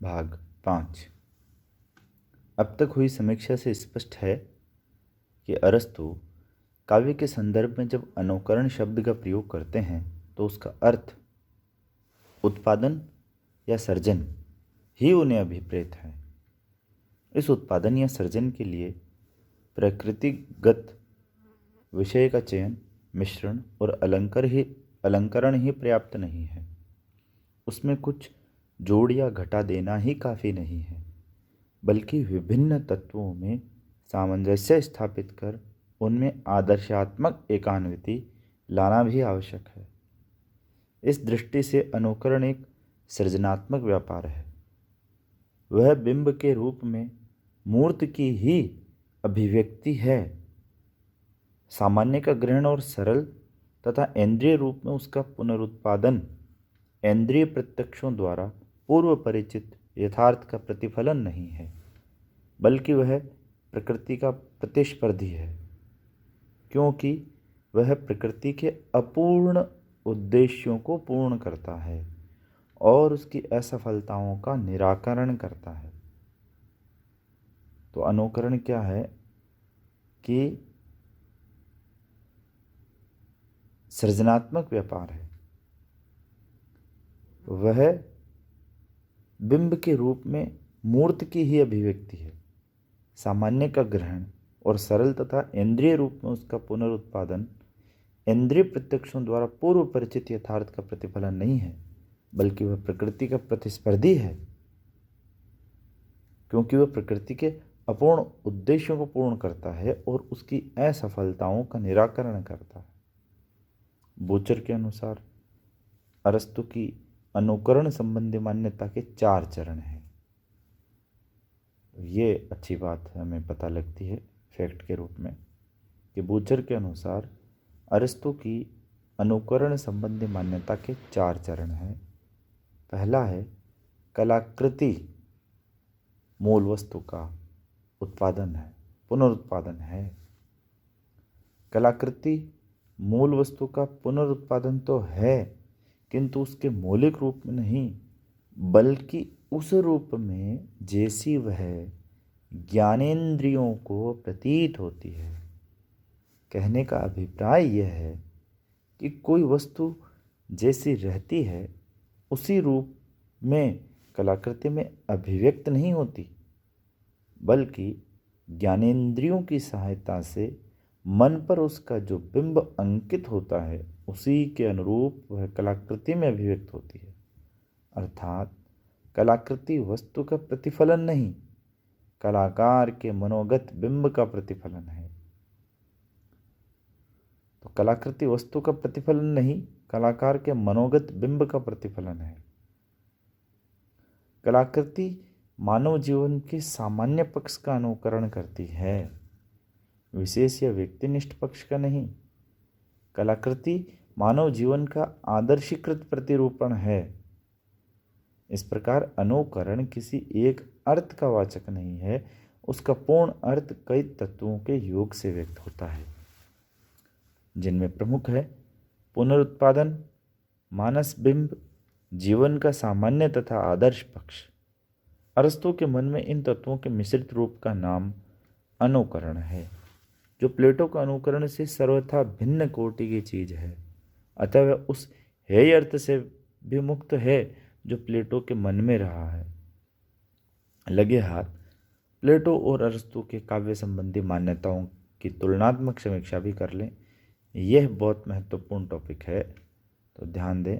भाग 5। अब तक हुई समीक्षा से स्पष्ट है कि अरस्तु काव्य के संदर्भ में जब अनुकरण शब्द का प्रयोग करते हैं तो उसका अर्थ उत्पादन या सर्जन ही उन्हें अभिप्रेत है। इस उत्पादन या सर्जन के लिए प्रकृतिगत विषय का चयन, मिश्रण और अलंकरण ही पर्याप्त नहीं है। उसमें कुछ जोड़ या घटा देना ही काफ़ी नहीं है, बल्कि विभिन्न तत्वों में सामंजस्य स्थापित कर उनमें आदर्शात्मक एकान्विति लाना भी आवश्यक है। इस दृष्टि से अनुकरण एक सृजनात्मक व्यापार है। वह बिंब के रूप में मूर्त की ही अभिव्यक्ति है। सामान्य का ग्रहण और सरल तथा इंद्रिय रूप में उसका पुनरुत्पादन इंद्रिय प्रत्यक्षों द्वारा पूर्व परिचित यथार्थ का प्रतिफलन नहीं है, बल्कि वह प्रकृति का प्रतिस्पर्धी है, क्योंकि वह प्रकृति के अपूर्ण उद्देश्यों को पूर्ण करता है और उसकी असफलताओं का निराकरण करता है। तो अनुकरण क्या है कि सृजनात्मक व्यापार है। वह बिंब के रूप में मूर्त की ही अभिव्यक्ति है। सामान्य का ग्रहण और सरल तथा इंद्रिय रूप में उसका पुनरुत्पादन इंद्रिय प्रत्यक्षों द्वारा पूर्व परिचित यथार्थ का प्रतिफलन नहीं है, बल्कि वह प्रकृति का प्रतिस्पर्धी है, क्योंकि वह प्रकृति के अपूर्ण उद्देश्यों को पूर्ण करता है और उसकी असफलताओं का निराकरण करता है। बूचर के अनुसार अरस्तु की अनुकरण संबंधी मान्यता के 4 चरण हैं। ये अच्छी बात हमें पता लगती है फैक्ट के रूप में कि बूचर के अनुसार अरस्तु की अनुकरण संबंधी मान्यता के 4 चरण हैं। पहला है कलाकृति मूल वस्तु का उत्पादन है, पुनरुत्पादन है। कलाकृति मूल वस्तु का पुनरुत्पादन तो है, किंतु उसके मौलिक रूप में नहीं, बल्कि उस रूप में जैसी वह ज्ञानेंद्रियों को प्रतीत होती है। कहने का अभिप्राय यह है कि कोई वस्तु जैसी रहती है उसी रूप में कलाकृति में अभिव्यक्त नहीं होती, बल्कि ज्ञानेंद्रियों की सहायता से मन पर उसका जो बिंब अंकित होता है उसी के अनुरूप वह कलाकृति में अभिव्यक्त होती है। अर्थात कलाकृति वस्तु का प्रतिफलन नहीं, कलाकार के मनोगत बिंब का प्रतिफलन है। तो कलाकृति वस्तु का प्रतिफलन नहीं, कलाकार के मनोगत बिंब का प्रतिफलन है। कलाकृति मानव जीवन के सामान्य पक्ष का अनुकरण करती है, विशेष या व्यक्तिनिष्ठ पक्ष का नहीं। कलाकृति मानव जीवन का आदर्शीकृत प्रतिरूपण है। इस प्रकार अनुकरण किसी एक अर्थ का वाचक नहीं है, उसका पूर्ण अर्थ कई तत्वों के योग से व्यक्त होता है, जिनमें प्रमुख है पुनरुत्पादन, मानस बिंब, जीवन का सामान्य तथा आदर्श पक्ष। अरस्तु के मन में इन तत्वों के मिश्रित रूप का नाम अनुकरण है, जो प्लेटो का अनुकरण से सर्वथा भिन्न कोटि की चीज है। अतः वह उस हेय अर्थ से भी मुक्त है जो प्लेटो के मन में रहा है। लगे हाथ प्लेटो और अरस्तु के काव्य संबंधी मान्यताओं की तुलनात्मक समीक्षा भी कर लें। यह बहुत महत्वपूर्ण टॉपिक है, तो ध्यान दें।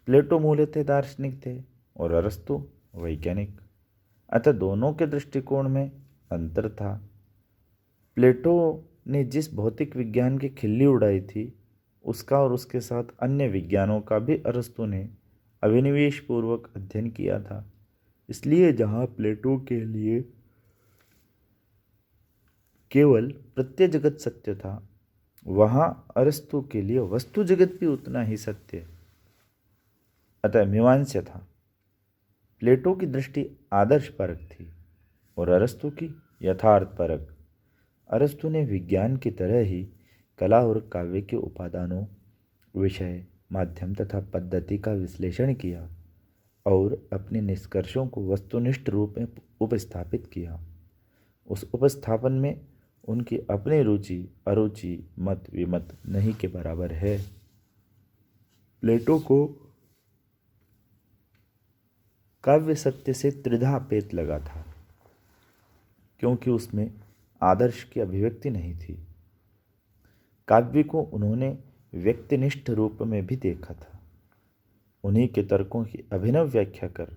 प्लेटो मूलतः दार्शनिक थे और अरस्तु वैज्ञानिक, अतः दोनों के दृष्टिकोण में अंतर था। प्लेटो ने जिस भौतिक विज्ञान की खिल्ली उड़ाई थी उसका और उसके साथ अन्य विज्ञानों का भी अरस्तु ने अभिनिवेश पूर्वक अध्ययन किया था। इसलिए जहाँ प्लेटो के लिए केवल प्रत्यय जगत सत्य था, वहाँ अरस्तु के लिए वस्तु जगत भी उतना ही सत्य अतः मीमांस्य था। प्लेटो की दृष्टि आदर्श परक थी और अरस्तु की यथार्थ परक। अरस्तु ने विज्ञान की तरह ही कला और काव्य के उपादानों, विषय, माध्यम तथा पद्धति का विश्लेषण किया। और अपने निष्कर्षों को वस्तुनिष्ठ रूप में उपस्थापित किया। उस उपस्थापन में उनकी अपनी रुचि अरुचि मत विमत नहीं के बराबर है। प्लेटो को काव्य सत्य से त्रिधा पेत लगा था, क्योंकि उसमें आदर्श की अभिव्यक्ति नहीं थी। काव्य को उन्होंने व्यक्तिनिष्ठ रूप में भी देखा था। उन्हीं के तर्कों की अभिनव व्याख्या कर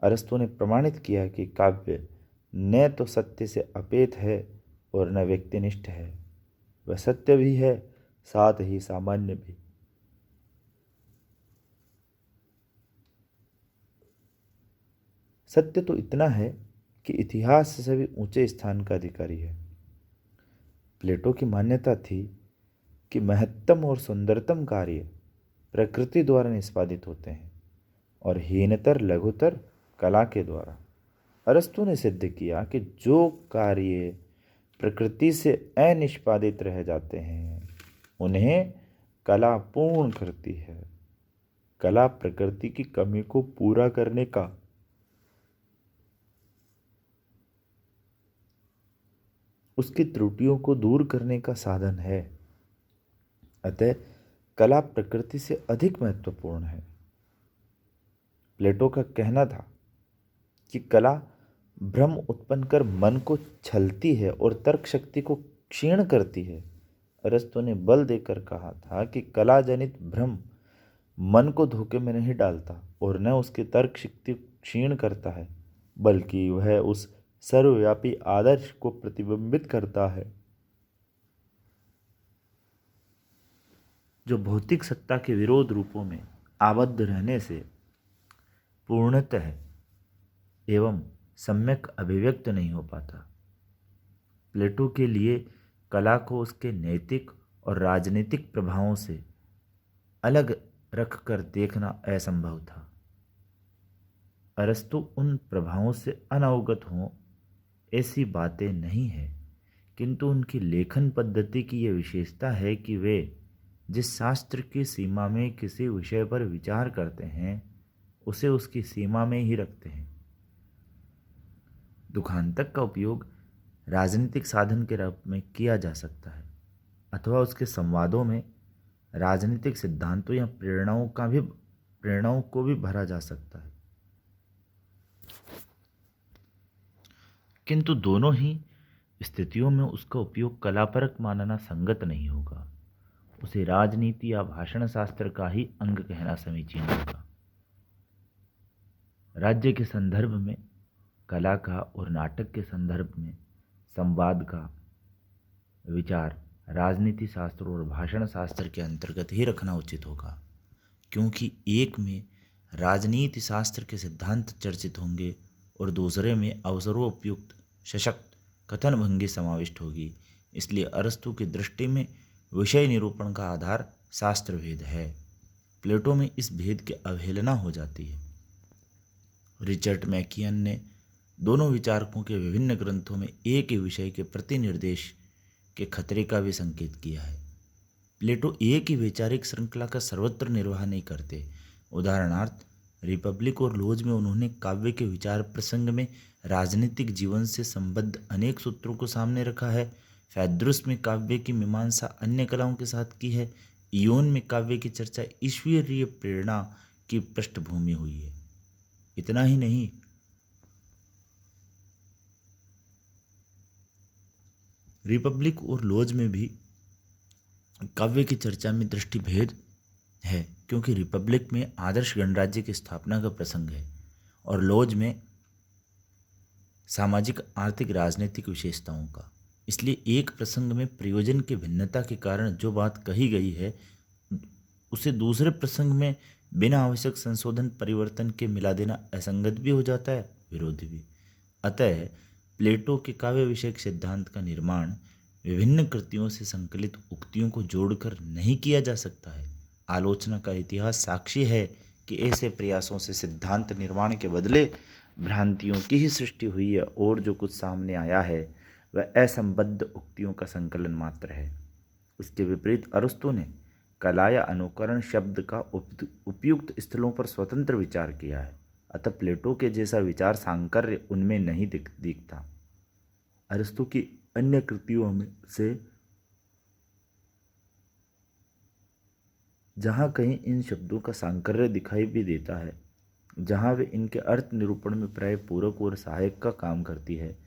अरस्तु ने प्रमाणित किया कि काव्य न तो सत्य से अपेत है और न व्यक्तिनिष्ठ है, वह सत्य भी है साथ ही सामान्य भी। सत्य तो इतना है कि इतिहास से भी ऊंचे स्थान का अधिकारी है। प्लेटो की मान्यता थी कि महत्तम और सुंदरतम कार्य प्रकृति द्वारा निष्पादित होते हैं और हीनतर लघुतर कला के द्वारा। अरस्तु ने सिद्ध किया कि जो कार्य प्रकृति से अनिष्पादित रह जाते हैं उन्हें कला पूर्ण करती है। कला प्रकृति की कमी को पूरा करने का उसकी त्रुटियों को दूर करने का साधन है। अतः कला प्रकृति से अधिक महत्वपूर्ण है। प्लेटो का कहना था कि कला भ्रम उत्पन्न कर मन को छलती है और तर्क शक्ति को क्षीण करती है। अरस्तु ने बल देकर कहा था कि कला जनित भ्रम मन को धोखे में नहीं डालता और न उसकी तर्क शक्ति क्षीण करता है, बल्कि वह उस सर्वव्यापी आदर्श को प्रतिबिंबित करता है जो भौतिक सत्ता के विरोध रूपों में आबद्ध रहने से पूर्णतः एवं सम्यक अभिव्यक्त नहीं हो पाता। प्लेटो के लिए कला को उसके नैतिक और राजनीतिक प्रभावों से अलग रखकर देखना असंभव था। अरस्तु उन प्रभावों से अनवगत हों ऐसी बातें नहीं है, किंतु उनकी लेखन पद्धति की यह विशेषता है कि वे जिस शास्त्र की सीमा में किसी विषय पर विचार करते हैं उसे उसकी सीमा में ही रखते हैं। दुखांतक का उपयोग राजनीतिक साधन के रूप में किया जा सकता है अथवा उसके संवादों में राजनीतिक सिद्धांतों या प्रेरणाओं को भी भरा जा सकता है, किंतु दोनों ही स्थितियों में उसका उपयोग कलापरक मानना संगत नहीं होगा। उसे राजनीति या भाषण शास्त्र का ही अंग कहना समीचीन होगा। राज्य के संदर्भ में कला का और नाटक के संदर्भ में संवाद का विचार राजनीति शास्त्र और भाषण शास्त्र के अंतर्गत ही रखना उचित होगा, क्योंकि एक में राजनीति शास्त्र के सिद्धांत चर्चित होंगे और दूसरे में अवसरोपयुक्त सशक्त कथन भंगी समाविष्ट होगी। इसलिए अरस्तु की दृष्टि में विषय निरूपण का आधार शास्त्र भेद है। प्लेटो में इस भेद की अवहेलना हो जाती है। रिचर्ड मैकियन ने दोनों विचारकों के विभिन्न ग्रंथों में एक ही विषय के प्रतिनिर्देश के खतरे का भी संकेत किया है। प्लेटो एक ही वैचारिक श्रृंखला का सर्वत्र निर्वाह नहीं करते। उदाहरणार्थ रिपब्लिक और लोज में उन्होंने काव्य के विचार प्रसंग में राजनीतिक जीवन से संबद्ध अनेक सूत्रों को सामने रखा है। फैद्रुस में काव्य की मीमांसा अन्य कलाओं के साथ की है। इयोन में काव्य की चर्चा ईश्वरीय प्रेरणा की पृष्ठभूमि हुई है। इतना ही नहीं, रिपब्लिक और लोज में भी काव्य की चर्चा में दृष्टि भेद है, क्योंकि रिपब्लिक में आदर्श गणराज्य की स्थापना का प्रसंग है और लोज में सामाजिक आर्थिक राजनीतिक विशेषताओं का। इसलिए एक प्रसंग में प्रयोजन की भिन्नता के कारण जो बात कही गई है उसे दूसरे प्रसंग में बिना आवश्यक संशोधन परिवर्तन के मिला देना असंगत भी हो जाता है, विरोधी भी। अतः प्लेटो के काव्य विषयक सिद्धांत का निर्माण विभिन्न कृतियों से संकलित उक्तियों को जोड़कर नहीं किया जा सकता है। आलोचना का इतिहास साक्षी है कि ऐसे प्रयासों से सिद्धांत निर्माण के बदले भ्रांतियों की ही सृष्टि हुई है और जो कुछ सामने आया है वह असंबद्ध उक्तियों का संकलन मात्र है। इसके विपरीत अरस्तु ने कला या अनुकरण शब्द का उपयुक्त स्थलों पर स्वतंत्र विचार किया है। अतः प्लेटो के जैसा विचार सांकर्य उनमें नहीं दिखता। अरस्तु की अन्य कृतियों में से जहाँ कहीं इन शब्दों का सांकर्य दिखाई भी देता है, जहाँ वे इनके अर्थ निरूपण में प्राय पूरक और सहायक का काम करती है,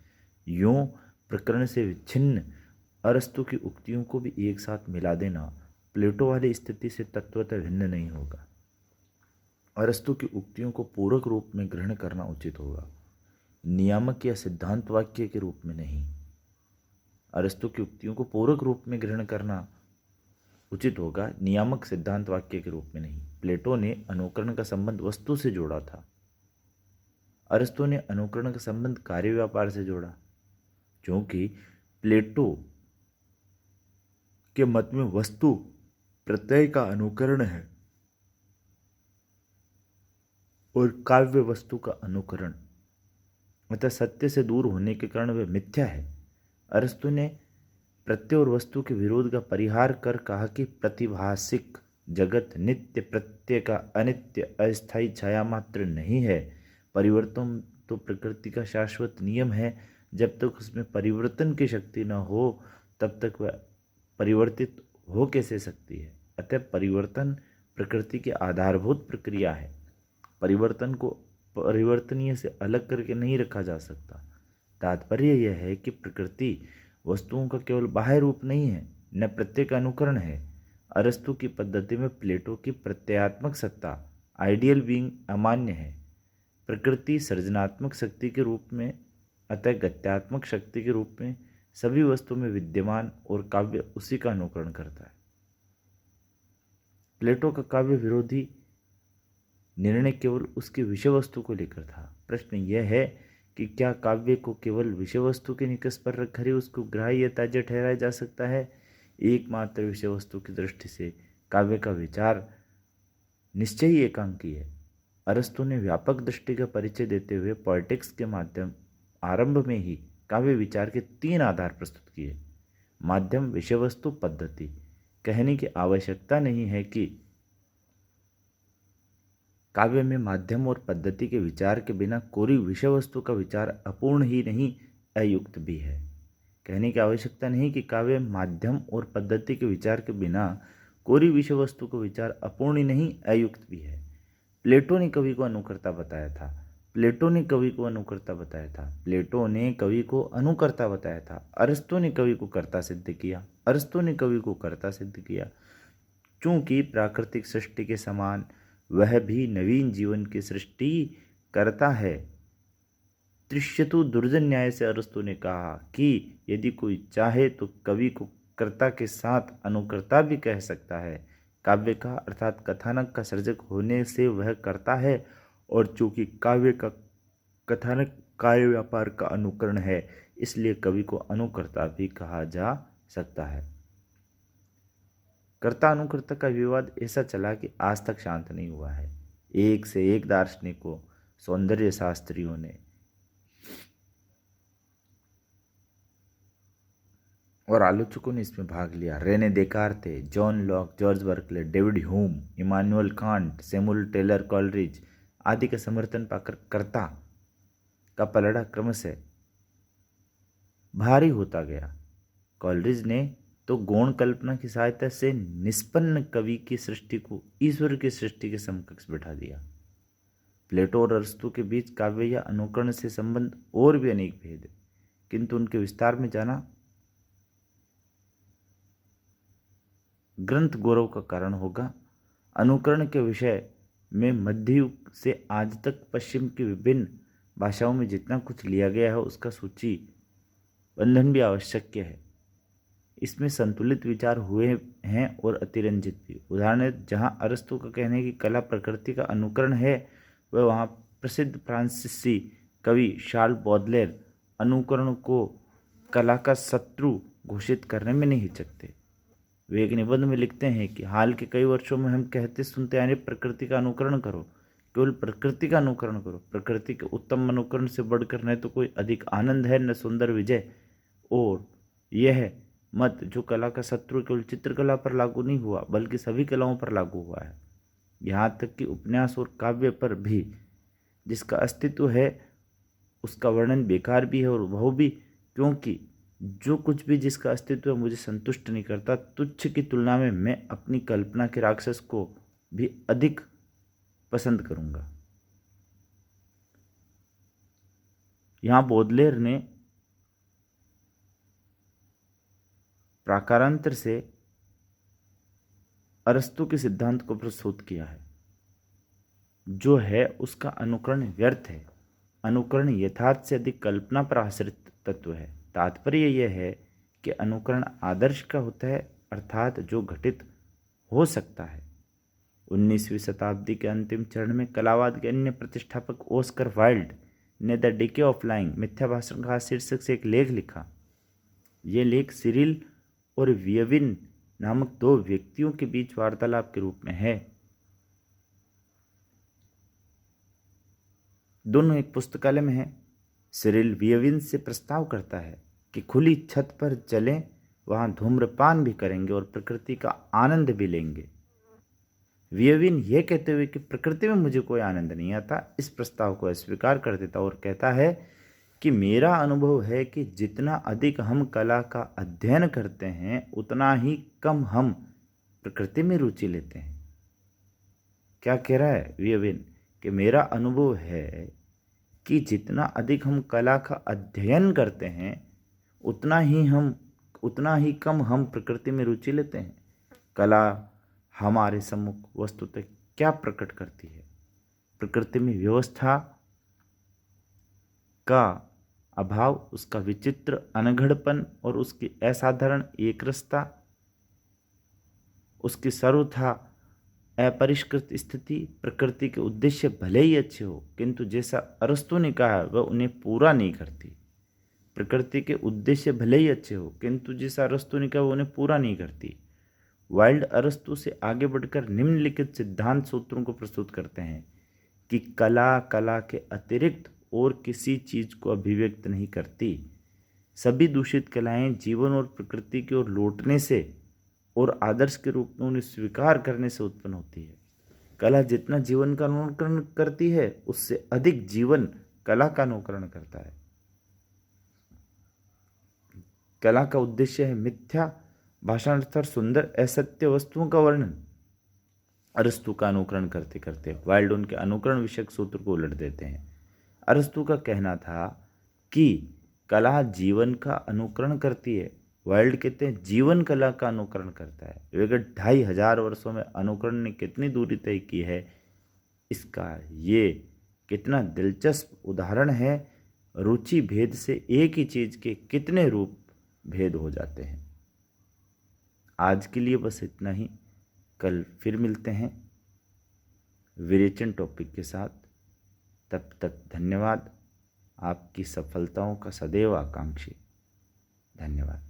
यूं प्रकरण से विच्छिन्न अरस्तु की उक्तियों को भी एक साथ मिला देना प्लेटो वाली स्थिति से तत्वतः भिन्न नहीं होगा। अरस्तु की उक्तियों को पूरक रूप में ग्रहण करना उचित होगा, नियामक या सिद्धांत वाक्य के रूप में नहीं। अरस्तु की उक्तियों को पूरक रूप में ग्रहण करना उचित होगा, नियामक सिद्धांत वाक्य के रूप में नहीं। प्लेटो ने अनुकरण का संबंध वस्तु से जोड़ा था, अरस्तु ने अनुकरण का संबंध कार्य व्यापार से जोड़ा। क्योंकि प्लेटो के मत में वस्तु प्रत्यय का अनुकरण है और काव्य वस्तु का अनुकरण, अतः सत्य से दूर होने के कारण वह मिथ्या है। अरस्तु ने प्रत्यय और वस्तु के विरोध का परिहार कर कहा कि प्रतिभासिक जगत नित्य प्रत्यय का अनित्य अस्थायी छाया मात्र नहीं है। परिवर्तन तो प्रकृति का शाश्वत नियम है, जब तक उसमें परिवर्तन की शक्ति न हो तब तक वह परिवर्तित हो कैसे सकती है। अतः परिवर्तन प्रकृति की आधारभूत प्रक्रिया है, परिवर्तन को परिवर्तनीय से अलग करके नहीं रखा जा सकता। तात्पर्य यह है कि प्रकृति वस्तुओं का केवल बाह्य रूप नहीं है, न प्रत्यय का अनुकरण है। अरस्तु की पद्धति में प्लेटो की प्रत्ययात्मक सत्ता आइडियल बीइंग अमान्य है, प्रकृति सृजनात्मक शक्ति के रूप में, अतः गत्यात्मक शक्ति के रूप में सभी वस्तु में विद्यमान और काव्य उसी का अनुकरण करता है। प्लेटो का काव्य विरोधी निर्णय केवल उसकी विषय वस्तु को लेकर था। प्रश्न यह है कि क्या काव्य को केवल विषय वस्तु के निकष पर रखकर ही उसको ग्राह्य या त्याज्य ठहराया जा सकता है। एकमात्र विषय वस्तु की दृष्टि से काव्य का विचार निश्चय ही एकांकी है। अरस्तु ने व्यापक दृष्टि का परिचय देते हुए पोएटिक्स के माध्यम आरंभ में ही काव्य विचार के 3 आधार प्रस्तुत किए। माध्यम, विषय वस्तु, पद्धति। कहने की आवश्यकता नहीं है कि काव्य में माध्यम और पद्धति के विचार के बिना कोरी विषय वस्तु का विचार अपूर्ण ही नहीं अयुक्त भी है। कहने की आवश्यकता नहीं कि काव्य माध्यम और पद्धति के विचार के बिना कोरी विषय वस्तु का विचार अपूर्ण ही नहीं अयुक्त भी है। प्लेटो ने कवि को अनुकर्ता बताया था, प्लेटो ने कवि को अनुकर्ता बताया था, प्लेटो ने कवि को अनुकर्ता बताया था। अरस्तु ने कवि को कर्ता सिद्ध किया, अरस्तु ने कवि को कर्ता सिद्ध किया। चूंकि प्राकृतिक सृष्टि के समान वह भी नवीन जीवन की सृष्टि करता है। त्रिशतु दुर्जन न्याय से अरस्तु ने कहा कि यदि कोई चाहे तो कवि को कर्ता के साथ अनुकर्ता भी कह सकता है। काव्य का अर्थात कथानक का सर्जक होने से वह करता है, और चूंकि काव्य का कथानक कार्य व्यापार का अनुकरण है, इसलिए कवि को अनुकर्ता भी कहा जा सकता है। कर्ता अनुकर्ता का विवाद ऐसा चला कि आज तक शांत नहीं हुआ है। एक से एक दार्शनिकों, सौंदर्य शास्त्रियों ने और आलोचकों ने इसमें भाग लिया। Rene Descartes, John Locke, George Berkeley, David Hume, Immanuel Kant, Samuel Taylor Coleridge आदि का समर्थन पाकर कर्ता का पलड़ा क्रमशः भारी होता गया। कॉलरिज ने तो गौण कल्पना की सहायता से निष्पन्न कवि की सृष्टि को ईश्वर की सृष्टि के समकक्ष बैठा दिया। प्लेटो और अरस्तु के बीच काव्य या अनुकरण से संबंध और भी अनेक भेद है, किंतु उनके विस्तार में जाना ग्रंथ गौरव का कारण होगा। अनुकरण के विषय में मध्य युग से आज तक पश्चिम की विभिन्न भाषाओं में जितना कुछ लिया गया है उसका सूची बंधन भी आवश्यक है। इसमें संतुलित विचार हुए हैं और अतिरंजित भी। उदाहरण, जहाँ अरस्तु का कहने है कि कला प्रकृति का अनुकरण है, वह वहाँ प्रसिद्ध फ्रांसीसी कवि शार्ल बौदलेर अनुकरण को कला का शत्रु घोषित करने में नहीं हिचकते। वे एक निबंध में लिखते हैं कि हाल के कई वर्षों में हम कहते सुनते आए प्रकृति का अनुकरण करो, केवल प्रकृति का अनुकरण करो। प्रकृति के उत्तम अनुकरण से बढ़कर न तो कोई अधिक आनंद है न सुंदर विजय। और यह मत जो कला का शत्रु केवल चित्रकला पर लागू नहीं हुआ बल्कि सभी कलाओं पर लागू हुआ है, यहाँ तक कि उपन्यास और काव्य पर भी। जिसका अस्तित्व है उसका वर्णन बेकार भी है और वह भी, क्योंकि जो कुछ भी जिसका अस्तित्व है मुझे संतुष्ट नहीं करता। तुच्छ की तुलना में मैं अपनी कल्पना के राक्षस को भी अधिक पसंद करूंगा। यहां बोदलेयर ने प्राकारांतर से अरस्तु के सिद्धांत को प्रस्तुत किया है। जो है उसका अनुकरण व्यर्थ है। अनुकरण यथार्थ से अधिक कल्पना पर आश्रित तत्व है। तात्पर्य यह है कि अनुकरण आदर्श का होता है, अर्थात जो घटित हो सकता है। 19वीं शताब्दी के अंतिम चरण में कलावाद के अन्य प्रतिष्ठापक ऑस्कर वाइल्ड ने द डिके ऑफ लाइंग, मिथ्या भाषण का शीर्षक से एक लेख लिखा। ये लेख सिरिल और वियविन नामक दो व्यक्तियों के बीच वार्तालाप के रूप में है। दोनों एक पुस्तकालय में है। सिरिल वियविन से प्रस्ताव करता है कि खुली छत पर चलें, वहां धूम्रपान भी करेंगे और प्रकृति का आनंद भी लेंगे। वियविन यह कहते हुए कि प्रकृति में मुझे कोई आनंद नहीं आता, इस प्रस्ताव को अस्वीकार कर देता और कहता है कि मेरा अनुभव है कि जितना अधिक हम कला का अध्ययन करते हैं उतना ही कम हम प्रकृति में रुचि लेते हैं। क्या कह रहा है वियविन? कि मेरा अनुभव है कि जितना अधिक हम कला का अध्ययन करते हैं उतना ही कम हम प्रकृति में रुचि लेते हैं। कला हमारे सम्मुख वस्तुतः क्या प्रकट करती है? प्रकृति में व्यवस्था का अभाव, उसका विचित्र अनघड़पन और उसकी असाधारण एकरसता, उसकी सर्वथा अपरिष्कृत स्थिति। प्रकृति के उद्देश्य भले ही अच्छे हो, किंतु जैसा अरस्तु ने कहा वह उन्हें पूरा नहीं करती। प्रकृति के उद्देश्य भले ही अच्छे हो, किंतु जैसा अरस्तु ने कहा वह उन्हें पूरा नहीं करती। वाइल्ड अरस्तु से आगे बढ़कर निम्नलिखित सिद्धांत सूत्रों को प्रस्तुत करते हैं कि कला के अतिरिक्त और किसी चीज को अभिव्यक्त नहीं करती। सभी दूषित कलाएं जीवन और प्रकृति की ओर लौटने से और आदर्श के रूप में उन्हें स्वीकार करने से उत्पन्न होती है। कला जितना जीवन का अनुकरण करती है उससे अधिक जीवन कला का अनुकरण करता है। कला का उद्देश्य है मिथ्या भाषण अर्थात सुंदर असत्य वस्तुओं का वर्णन। अरस्तु का अनुकरण करते करते वाइल्ड उनके अनुकरण विषयक सूत्र को उलट देते हैं। अरस्तु का कहना था कि कला जीवन का अनुकरण करती है, वाइल्ड कहते हैं जीवन कला का अनुकरण करता है। विगत 2500 वर्षों में अनुकरण ने कितनी दूरी तय की है, इसका ये कितना दिलचस्प उदाहरण है। रुचि भेद से एक ही चीज के कितने रूप भेद हो जाते हैं। आज के लिए बस इतना ही। कल फिर मिलते हैं विरेचन टॉपिक के साथ। तब तक धन्यवाद। आपकी सफलताओं का सदैव आकांक्षी। धन्यवाद।